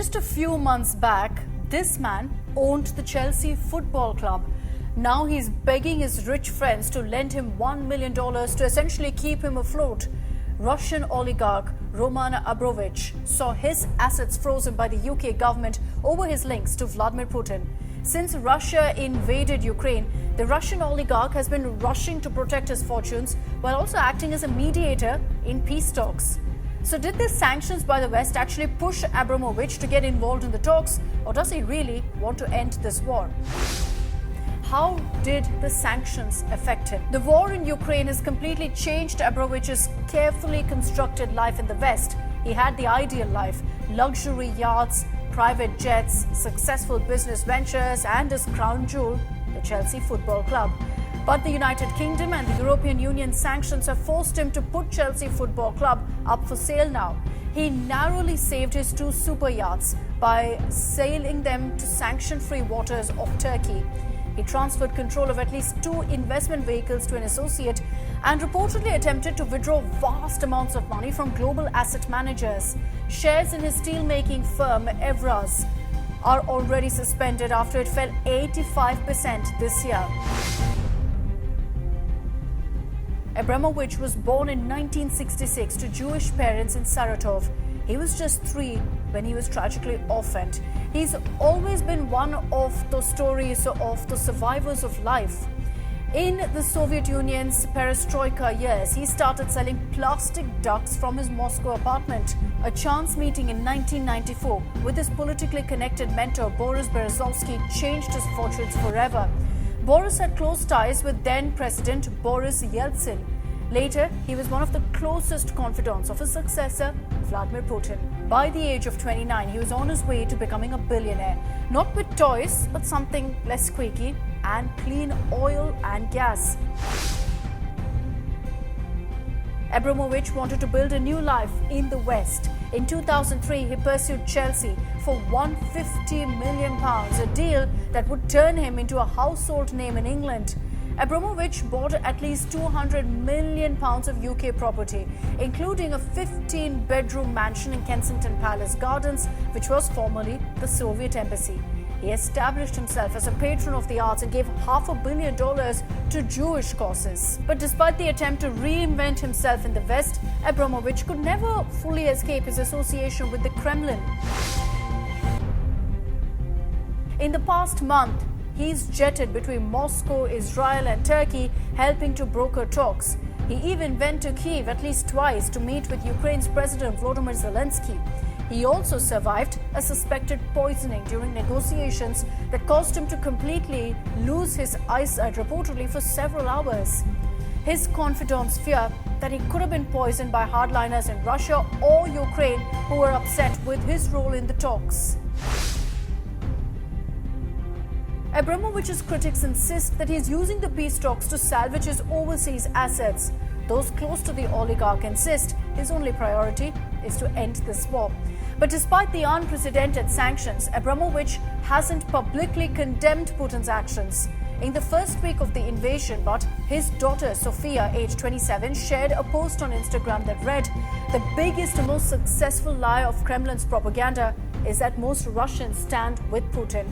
Just a few months back, this man owned the Chelsea Football Club. Now he's begging his rich friends to lend him $1 million to essentially keep him afloat. Russian oligarch Roman Abramovich saw his assets frozen by the UK government over his links to Vladimir Putin. Since Russia invaded Ukraine, the Russian oligarch has been rushing to protect his fortunes while also acting as a mediator in peace talks. So did the sanctions by the West actually push Abramovich to get involved in the talks, or does he really want to end this war? How did the sanctions affect him? The war in Ukraine has completely changed Abramovich's carefully constructed life in the West. He had the ideal life: luxury yachts, private jets, successful business ventures, and his crown jewel, the Chelsea Football Club. But the United Kingdom and the European Union sanctions have forced him to put Chelsea Football Club up for sale now. He narrowly saved his two super yachts by sailing them to sanction-free waters of Turkey. He transferred control of at least two investment vehicles to an associate and reportedly attempted to withdraw vast amounts of money from global asset managers. Shares in his steel-making firm, Evraz, are already suspended after it fell 85% this year. Abramovich was born in 1966 to Jewish parents in Saratov. He was just 3 when he was tragically orphaned. He's always been one of those stories of the survivors of life. In the Soviet Union's perestroika years, he started selling plastic ducks from his Moscow apartment. A chance meeting in 1994 with his politically connected mentor Boris Berezovsky changed his fortunes forever. Boris had close ties with then-President Boris Yeltsin. Later, he was one of the closest confidants of his successor, Vladimir Putin. By the age of 29, he was on his way to becoming a billionaire. Not with toys, but something less squeaky and clean oil and gas. Abramovich wanted to build a new life in the West. In 2003, he pursued Chelsea for £150 million, a deal that would turn him into a household name in England. Abramovich bought at least £200 million of UK property, including a 15-bedroom mansion in Kensington Palace Gardens, which was formerly the Soviet embassy. He established himself as a patron of the arts and gave $500 million to Jewish causes. But despite the attempt to reinvent himself in the West, Abramovich could never fully escape his association with the Kremlin. In the past month, he's jetted between Moscow, Israel, and Turkey, helping to broker talks. He even went to Kyiv at least twice to meet with Ukraine's President Volodymyr Zelensky. He also survived a suspected poisoning during negotiations that caused him to completely lose his eyesight, reportedly for several hours. His confidants fear that he could have been poisoned by hardliners in Russia or Ukraine who were upset with his role in the talks. Abramovich's critics insist that he is using the peace talks to salvage his overseas assets. Those close to the oligarch insist his only priority is to end this war. But despite the unprecedented sanctions, Abramovich hasn't publicly condemned Putin's actions. In the first week of the invasion, but his daughter Sofia, aged 27, shared a post on Instagram that read, "The biggest and most successful lie of Kremlin's propaganda is that most Russians stand with Putin."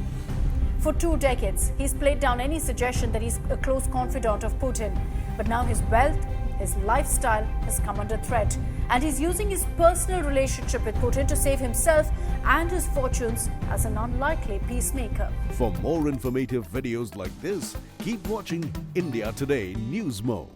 For 2 decades, he's played down any suggestion that he's a close confidant of Putin. But now his wealth, his lifestyle has come under threat. And he's using his personal relationship with Putin to save himself and his fortunes as an unlikely peacemaker. For more informative videos like this, keep watching India Today News Mo.